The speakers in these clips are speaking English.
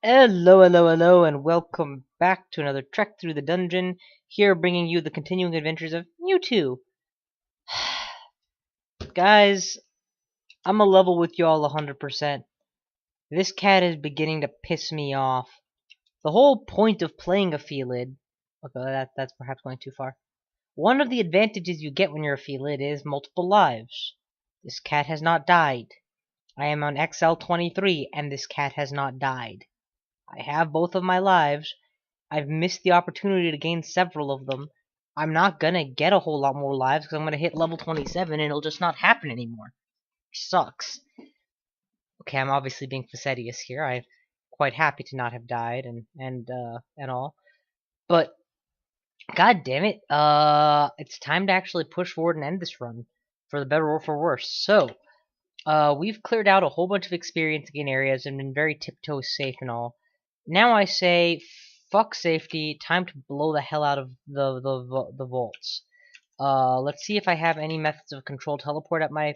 Hello, hello, hello, and welcome back to another trek through the dungeon. Here, bringing you the continuing adventures of Mewtwo. Guys, I'm a level with y'all 100%. This cat is beginning to piss me off. The whole point of playing a Felid. Okay, that's perhaps going too far. One of the advantages you get when you're a Felid is multiple lives. This cat has not died. I am on XL23, and this cat has not died. I have both of my lives. I've missed the opportunity to gain several of them. I'm not gonna get a whole lot more lives because I'm gonna hit level 27 and it'll just not happen anymore. It sucks. Okay, I'm obviously being facetious here. I'm quite happy to not have died and all. But god damn it, it's time to actually push forward and end this run, for the better or for worse. So, we've cleared out a whole bunch of experience gain areas and been very tiptoe safe and all. Now I say, fuck safety, time to blow the hell out of the vaults. Let's see if I have any methods of control teleport at my...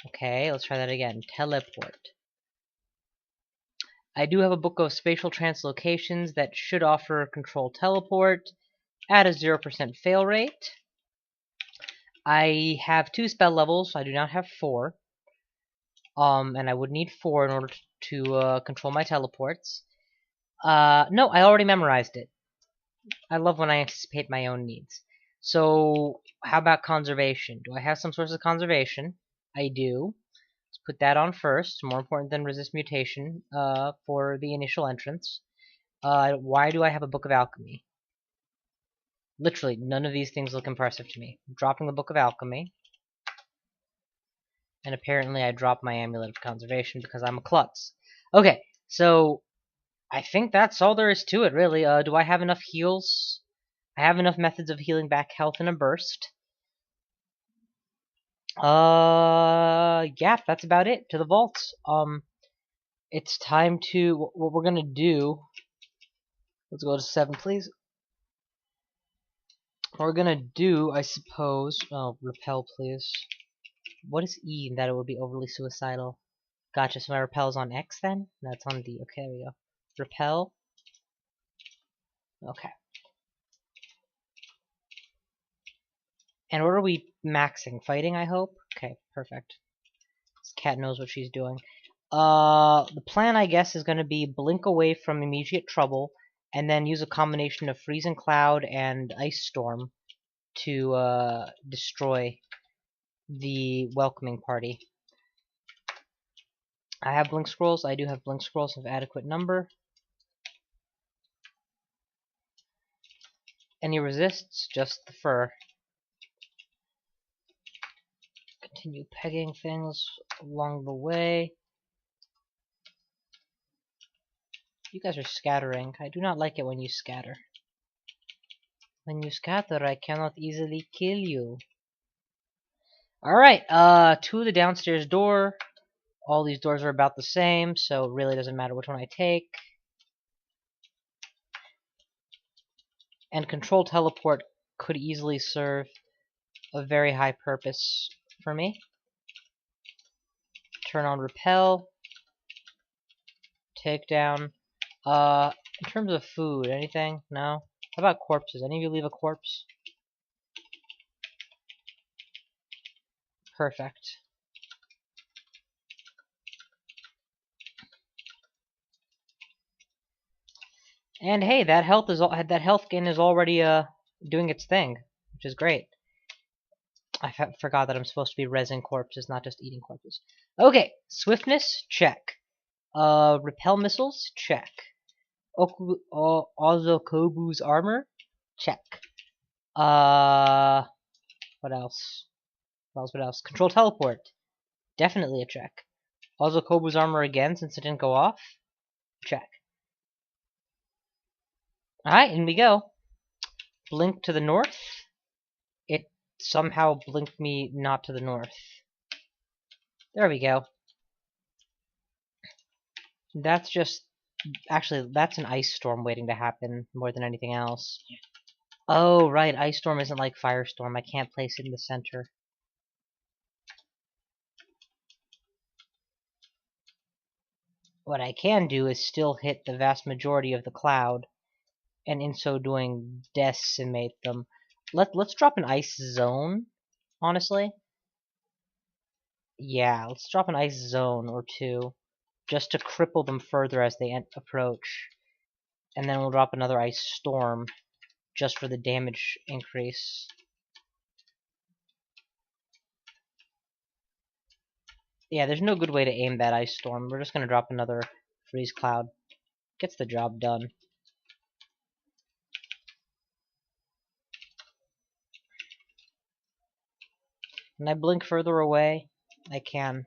Okay, let's try that again. Teleport. I do have a book of spatial translocations that should offer control teleport at a 0% fail rate. I have 2 spell levels. I do not have 4. And I would need 4 in order to control my teleports. No, I already memorized it. I love when I anticipate my own needs. So, how about conservation? Do I have some source of conservation? I do. Let's put that on first. More important than resist mutation for the initial entrance. Why do I have a book of alchemy? Literally, none of these things look impressive to me. I'm dropping the book of alchemy. And apparently I dropped my amulet of conservation because I'm a klutz. Okay, so I think that's all there is to it, really. Do I have enough heals? I have enough methods of healing back health in a burst. Yeah, that's about it. To the vaults. It's time to... What we're gonna do... Let's go to 7, please. What we're gonna do, I suppose... Oh, repel, please. What is E that it would be overly suicidal? Gotcha, so my repel's on X then? That's on D. Okay, there we go. Repel. Okay. And what are we maxing? Fighting, I hope? Okay, perfect. This cat knows what she's doing. The plan, I guess, is going to be blink away from immediate trouble, and then use a combination of Freezing Cloud and Ice Storm to destroy the welcoming party. I have Blink Scrolls. I do have Blink Scrolls of adequate number. Any resists? Just the fur. Continue pegging things along the way. You guys are scattering. I do not like it when you scatter. When you scatter, I cannot easily kill you. Alright, to the downstairs door. All these doors are about the same, so it really doesn't matter which one I take. And control teleport could easily serve a very high purpose for me. Turn on repel. Takedown. In terms of food, anything? No? How about corpses? Any of you leave a corpse? Perfect. And hey, that health gain is already doing its thing, which is great. I forgot that I'm supposed to be resin corpses, not just eating corpses. Okay, swiftness, check. Repel missiles, check. Ozokobu's armor, check. What else? What else? Control teleport, definitely a check. Ozokobu's armor again, since it didn't go off, check. Alright, in we go. Blink to the north. It somehow blinked me not to the north. There we go. That's just... Actually, that's an ice storm waiting to happen more than anything else. Oh, right, ice storm isn't like firestorm. I can't place it in the center. What I can do is still hit the vast majority of the cloud, and in so doing decimate them. Let's drop an ice zone, honestly. Yeah, let's drop an ice zone or two, just to cripple them further as they approach. And then we'll drop another ice storm, just for the damage increase. Yeah, there's no good way to aim that ice storm. We're just gonna drop another freeze cloud. Gets the job done. Can I blink further away? I can.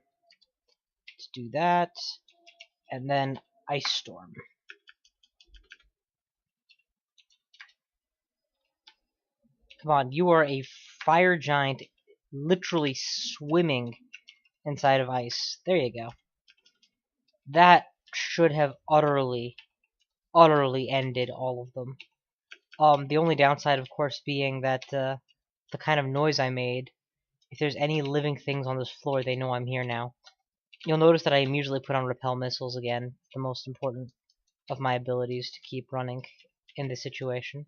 Let's do that. And then ice storm. Come on, you are a fire giant literally swimming inside of ice. There you go. That should have utterly ended all of them. The only downside, of course, being that the kind of noise I made. If there's any living things on this floor, they know I'm here now. You'll notice that I immediately put on repel missiles again, the most important of my abilities to keep running in this situation.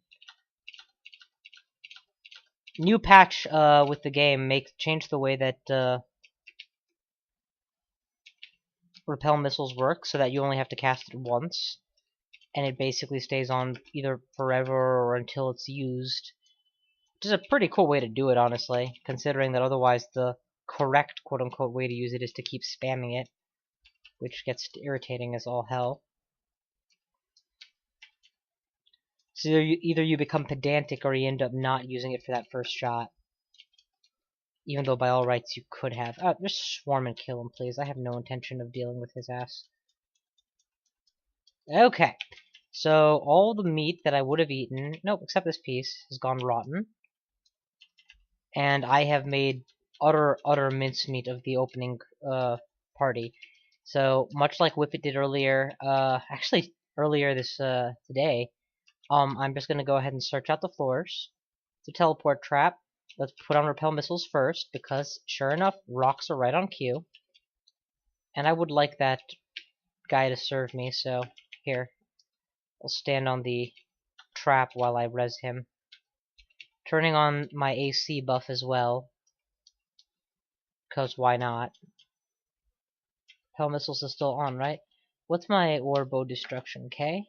New patch with the game changed the way that repel missiles work, so that you only have to cast it once, and it basically stays on either forever or until it's used. Which is a pretty cool way to do it, honestly, considering that otherwise the correct quote-unquote way to use it is to keep spamming it, which gets irritating as all hell. So either you become pedantic or you end up not using it for that first shot. Even though by all rights you could have. Just swarm and kill him, please. I have no intention of dealing with his ass. Okay. So all the meat that I would have eaten, nope, except this piece, has gone rotten. And I have made utter mincemeat of the opening party. So much like Whippet did earlier, actually earlier this today, I'm just gonna go ahead and search out the floors. It's a teleport trap. Let's put on repel missiles first, because sure enough, rocks are right on cue. And I would like that guy to serve me, so here. I'll stand on the trap while I res him. Turning on my AC buff as well, because why not? Repel missiles is still on, right? What's my orbo destruction, K?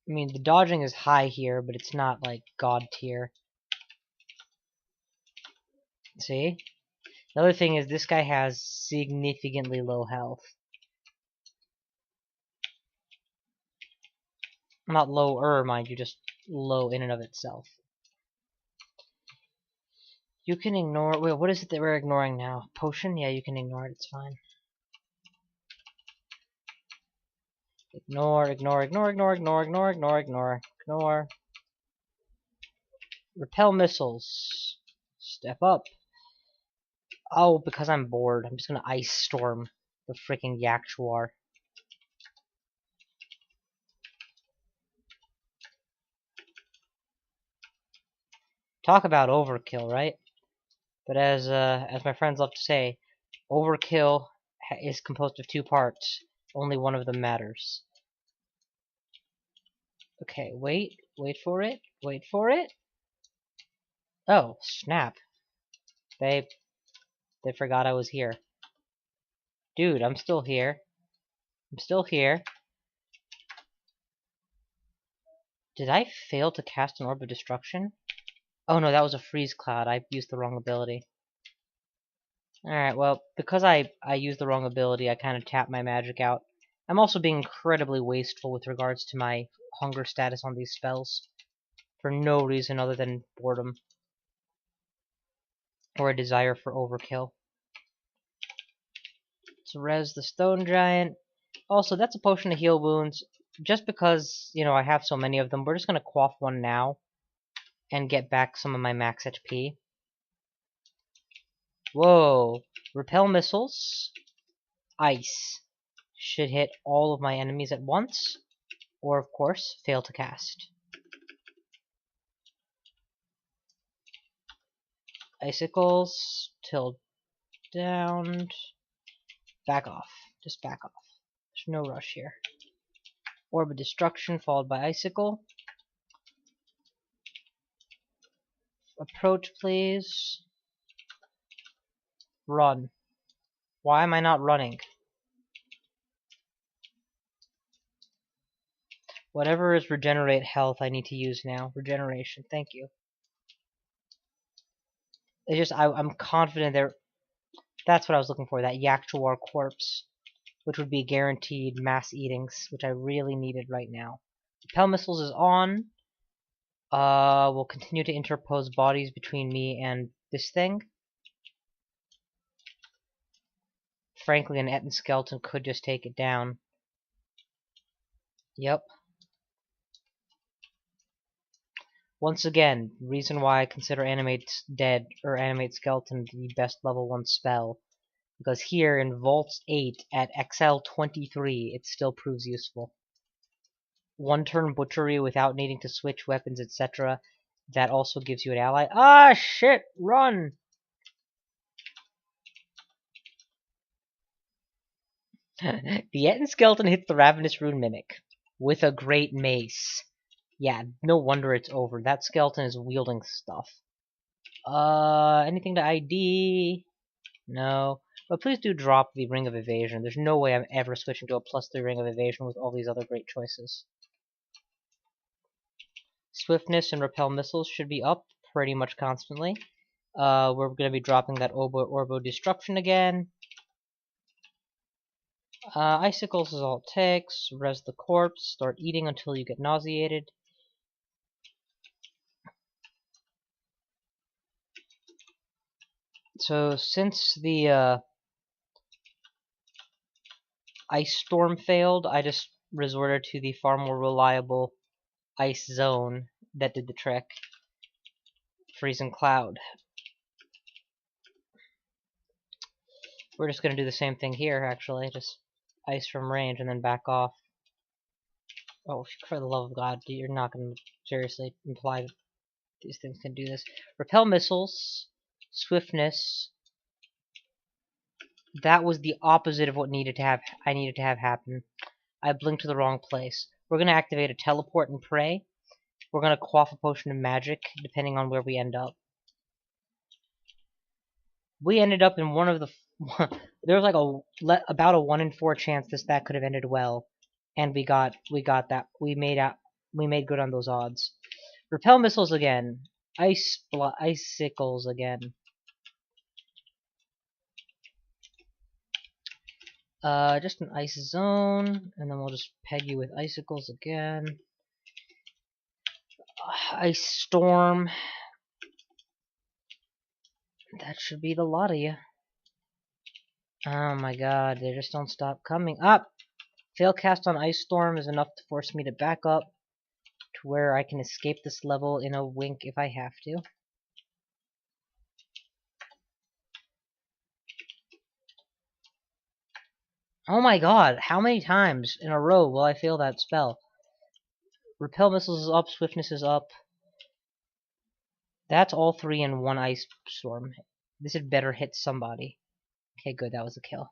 I mean, the dodging is high here, but it's not like god tier. See? Another thing is this guy has significantly low health. Not lower, mind you, just low in and of itself. You can ignore... Wait, what is it that we're ignoring now? Potion? Yeah, you can ignore it, it's fine. Ignore. Repel missiles. Step up. Oh, because I'm bored, I'm just gonna ice storm the freaking Yakchuar. Talk about overkill, right? But as my friends love to say, overkill is composed of two parts. Only one of them matters. Okay, wait for it. Oh, snap. They forgot I was here. Dude, I'm still here. Did I fail to cast an Orb of Destruction? Oh no, that was a freeze cloud. I used the wrong ability. Alright, well, because I used the wrong ability, I kind of tapped my magic out. I'm also being incredibly wasteful with regards to my hunger status on these spells. For no reason other than boredom. Or a desire for overkill. Let's res the stone giant. Also, that's a potion to heal wounds. Just because, you know, I have so many of them, we're just going to quaff one now. And get back some of my max HP. Whoa. Repel missiles. Ice. Should hit all of my enemies at once. Or, of course, fail to cast. Icicles. Till down. Back off. Just back off. There's no rush here. Orb of Destruction followed by Icicle. Approach, please. Run. Why am I not running? Whatever is regenerate health I need to use now. Regeneration. Thank you. It's just, I'm confident there. That's what I was looking for. That Yaktuar corpse. Which would be guaranteed mass eatings. Which I really needed right now. Repel Missiles is on. We'll continue to interpose bodies between me and this thing. Frankly, an Etten skeleton could just take it down. Yep. Once again, reason why I consider Animate Dead or Animate Skeleton the best level 1 spell. Because here in Vaults 8 at XL 23, it still proves useful. One turn butchery without needing to switch weapons, etc. That also gives you an ally. Ah, shit! Run! The Etten skeleton hits the Ravenous Rune Mimic with a great mace. Yeah, no wonder it's over. That skeleton is wielding stuff. Anything to ID? No. But please do drop the Ring of Evasion. There's no way I'm ever switching to a +3 Ring of Evasion with all these other great choices. Swiftness and Repel Missiles should be up pretty much constantly. We're going to be dropping that Orb of Destruction again. Icicles is all it takes. Res the corpse. Start eating until you get nauseated. So since the Ice Storm failed, I just resorted to the far more reliable Ice Zone that did the trick. Freezing Cloud. We're just going to do the same thing here, actually. Just ice from range and then back off. Oh, for the love of God, you're not going to seriously imply that these things can do this. Repel Missiles. Swiftness. That was the opposite of what I needed to have happen. I blinked to the wrong place. We're going to activate a Teleport and Pray. We're going to quaff a Potion of Magic, depending on where we end up. We ended up in one of the... there was like about a 1 in 4 chance that could have ended well. And we got that. We made good on those odds. Repel Missiles again. Icicles again. Just an Ice Zone, and then we'll just peg you with Icicles again. Ice Storm. That should be the lot of you. Oh my god, they just don't stop coming up. Fail cast on Ice Storm is enough to force me to back up to where I can escape this level in a wink if I have to. Oh my god, how many times in a row will I fail that spell? Repel Missiles is up, Swiftness is up. That's all 3 in 1 Ice Storm. This had better hit somebody. Okay, good, that was a kill.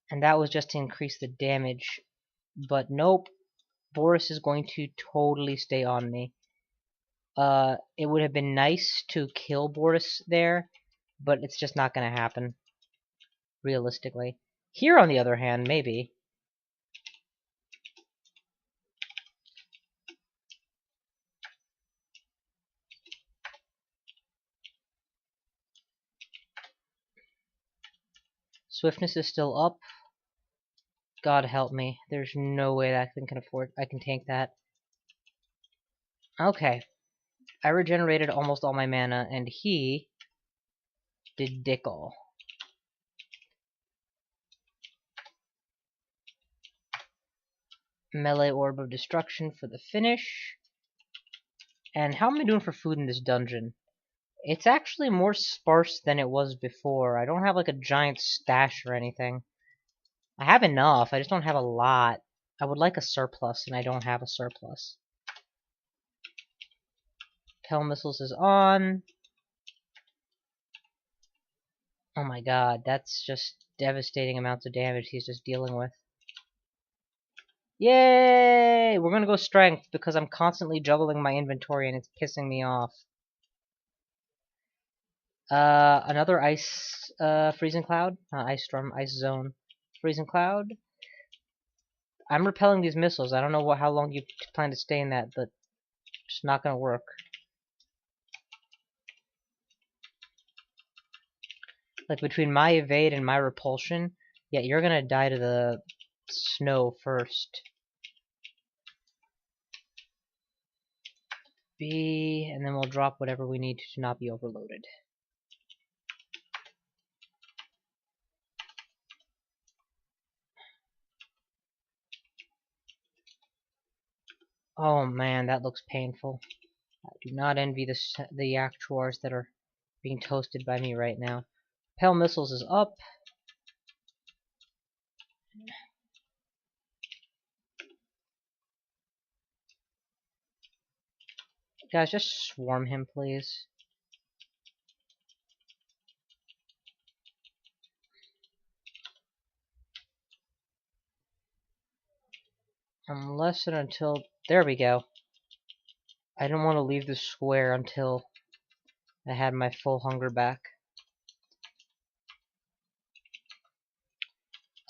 And that was just to increase the damage. But nope, Boris is going to totally stay on me. It would have been nice to kill Boris there, but it's just not going to happen. Realistically. Here, on the other hand, maybe. Swiftness is still up. God help me. There's no way that thing can afford... I can tank that. Okay. I regenerated almost all my mana, and he did dick all. Melee Orb of Destruction for the finish. And how am I doing for food in this dungeon? It's actually more sparse than it was before. I don't have like a giant stash or anything. I have enough, I just don't have a lot. I would like a surplus, and I don't have a surplus. Repel Missiles is on. Oh my god, that's just devastating amounts of damage he's just dealing with. Yay! We're gonna go strength because I'm constantly juggling my inventory and it's pissing me off. Another ice, freezing cloud? Ice storm, ice zone. Freezing cloud? I'm repelling these missiles. I don't know how long you plan to stay in that, but it's not gonna work. Like, between my evade and my repulsion, yeah, you're gonna die to the snow first. B, and then we'll drop whatever we need to not be overloaded. Oh man, that looks painful. I do not envy the actuars that are being toasted by me right now. Pale missiles is up. Guys, just swarm him, please. Unless and until... There we go. I didn't want to leave the square until I had my full hunger back.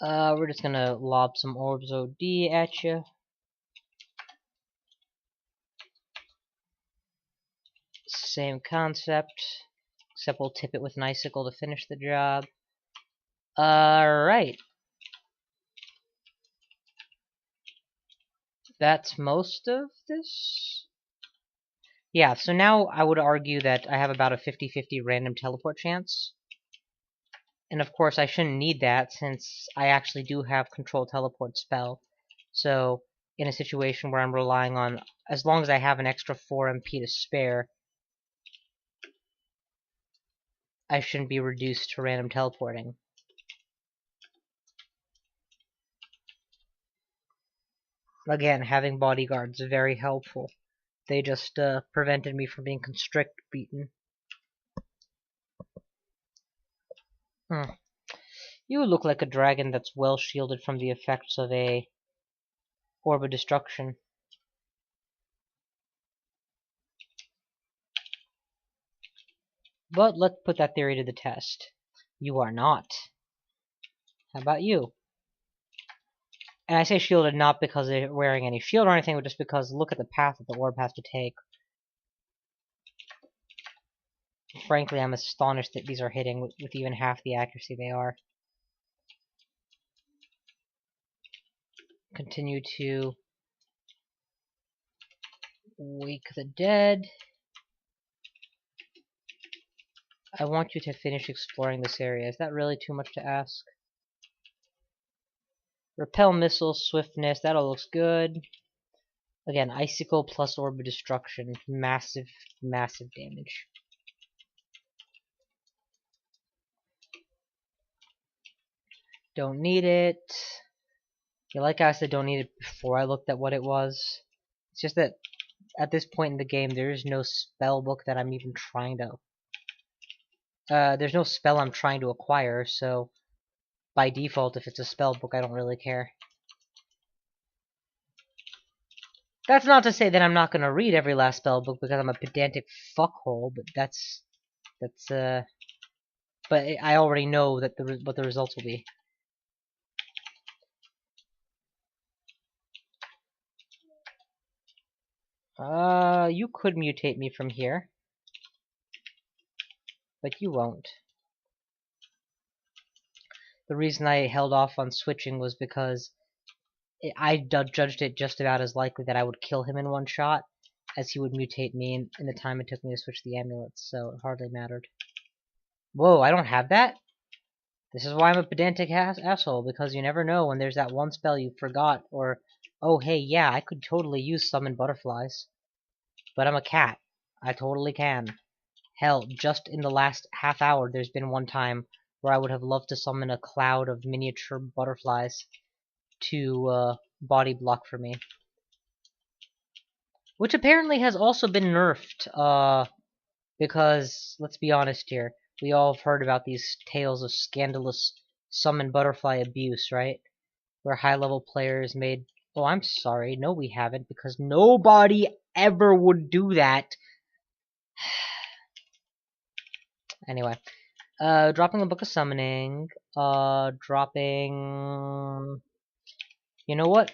We're just gonna lob some orbs OD at you. Same concept, except we'll tip it with an icicle to finish the job. Alright. That's most of this? Yeah, so now I would argue that I have about a 50-50 random teleport chance. And of course I shouldn't need that since I actually do have control teleport spell. So in a situation where I'm relying on, as long as I have an extra 4 MP to spare, I shouldn't be reduced to random teleporting. Again, having bodyguards is very helpful. They just prevented me from being constrict beaten. You look like a dragon that's well shielded from the effects of a orb of destruction. But let's put that theory to the test. You are not. How about you? And I say shielded not because they're wearing any shield or anything, but just because look at the path that the orb has to take. Frankly, I'm astonished that these are hitting with even half the accuracy they are. Continue to wake the dead. I want you to finish exploring this area. Is that really too much to ask? Repel missiles, swiftness, that all looks good. Again, icicle plus orb of destruction. Massive, massive damage. Don't need it. Yeah, like I said, don't need it before I looked at what it was. It's just that at this point in the game, there is no spell book that I'm even trying to... there's no spell I'm trying to acquire, so by default, if it's a spell book, I don't really care. That's not to say that I'm not going to read every last spell book because I'm a pedantic fuckhole, but but I already know that what the results will be. You could mutate me from here, but you won't. The reason I held off on switching was because I judged it just about as likely that I would kill him in one shot as he would mutate me in the time it took me to switch the amulets, so it hardly mattered. Whoa, I don't have that? This is why I'm a pedantic asshole, because you never know when there's that one spell you forgot, or, oh hey, yeah, I could totally use summon butterflies. But I'm a cat. I totally can. Hell, just in the last half hour, there's been one time where I would have loved to summon a cloud of miniature butterflies to body block for me. Which apparently has also been nerfed, because, let's be honest here, We all have heard about these tales of scandalous summon butterfly abuse, right? Where high-level players made... Oh, I'm sorry. No, we haven't, because nobody ever would do that. Anyway. Dropping a book of summoning. Dropping... You know what?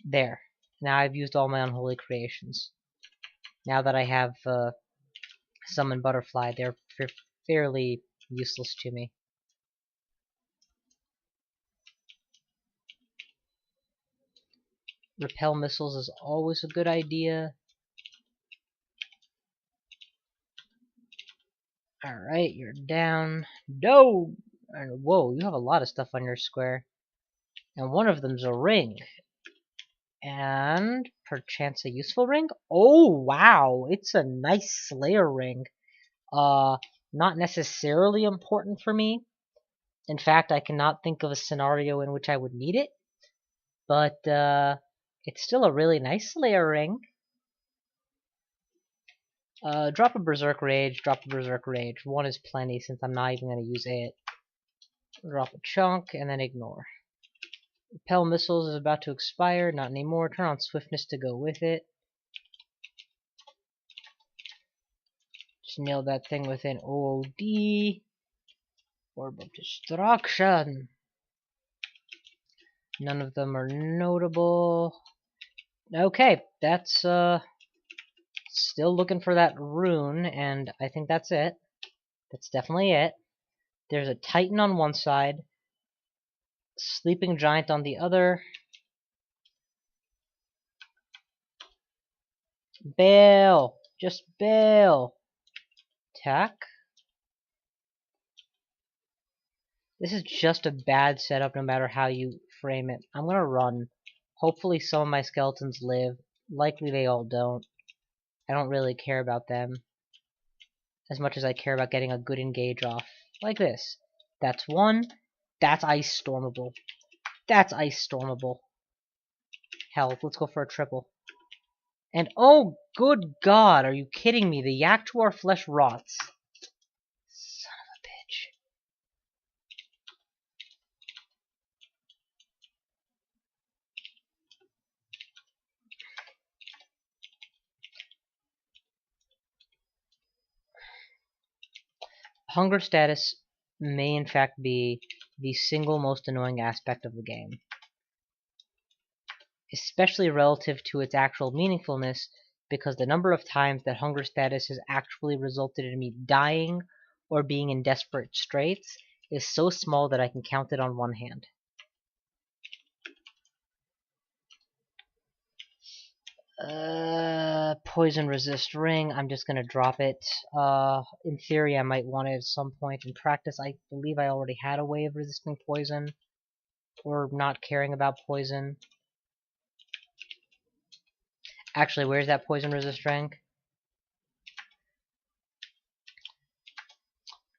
There. Now I've used all my unholy creations. Now that I have summoned butterfly, they're fairly useless to me. Repel missiles is always a good idea. Alright, you're down. No! And whoa, you have a lot of stuff on your square. And one of them's a ring. And perchance a useful ring? Oh, wow! It's a nice Slayer ring. Not necessarily important for me. In fact, I cannot think of a scenario in which I would need it. But, it's still a really nice Slayer ring. Drop a Berserk Rage, drop a Berserk Rage. One is plenty since I'm not even going to use it. Drop a chunk, and then ignore. Repel Missiles is about to expire, not anymore. Turn on Swiftness to go with it. Just nail that thing with an OOD. Orb of Destruction. None of them are notable. Okay, that's, still looking for that rune, and I think that's it. That's definitely it. There's a Titan on one side, Sleeping Giant on the other. Bail! Just bail! Attack. This is just a bad setup no matter how you frame it. I'm gonna run. Hopefully some of my skeletons live. Likely they all don't. I don't really care about them as much as I care about getting a good engage off. Like this. That's one. That's ice stormable. That's ice stormable. Hell, let's go for a triple. And oh, good God, are you kidding me? The yak to our flesh rots. Son of a bitch. Hunger status may in fact be the single most annoying aspect of the game, especially relative to its actual meaningfulness, because the number of times that hunger status has actually resulted in me dying or being in desperate straits is so small that I can count it on one hand. Poison resist ring. I'm just gonna drop it. In theory, I might want it at some point. In practice, I believe I already had a way of resisting poison, or not caring about poison. Actually, where's that poison resist ring?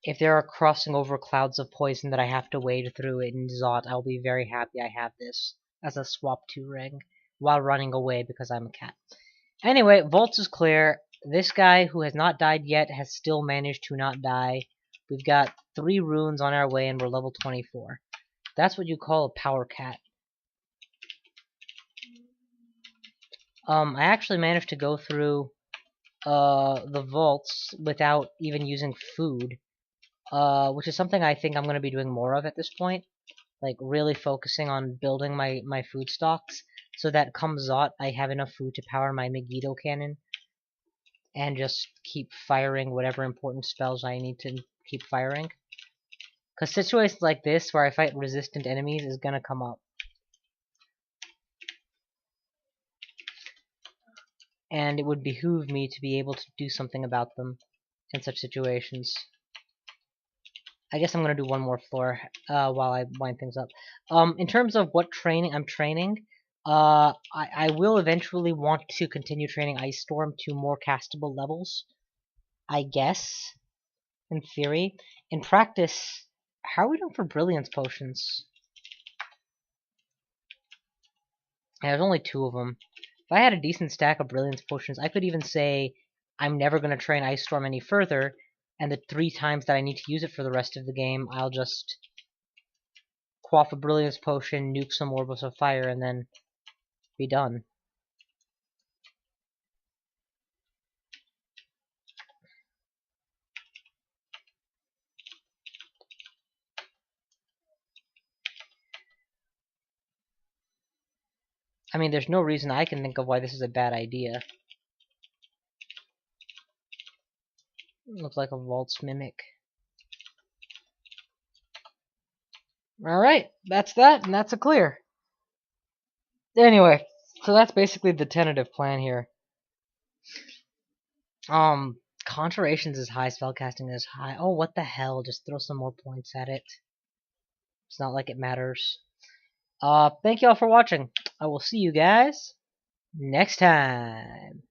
If there are crossing over clouds of poison that I have to wade through in Zot, I'll be very happy I have this as a swap to ring while running away because I'm a cat. Anyway, Vaults is clear. This guy who has not died yet has still managed to not die. We've got 3 runes on our way and we're level 24. That's what you call a power cat. I actually managed to go through the vaults without even using food. Which is something I think I'm going to be doing more of at this point. Like, really focusing on building my food stocks, so that come Zot, I have enough food to power my Megiddo cannon, and just keep firing whatever important spells I need to keep firing. Because situations like this, where I fight resistant enemies, is going to come up. And it would behoove me to be able to do something about them in such situations. I guess I'm going to do one more floor while I wind things up. In terms of what training I'm training, I will eventually want to continue training Ice Storm to more castable levels. I guess, in theory. In practice, how are we doing for Brilliance Potions? Yeah, there's only 2 of them. If I had a decent stack of Brilliance Potions, I could even say I'm never going to train Ice Storm any further, and the 3 times that I need to use it for the rest of the game, I'll just quaff a Brilliance Potion, nuke some Orbs of Fire, and then be done. I mean, there's no reason I can think of why this is a bad idea. Looks like a Waltz Mimic. Alright, that's that, and that's a clear. Anyway, so that's basically the tentative plan here. Conjurations is high, spellcasting is high. Oh, what the hell, just throw some more points at it. It's not like it matters. Thank y'all for watching. I will see you guys next time.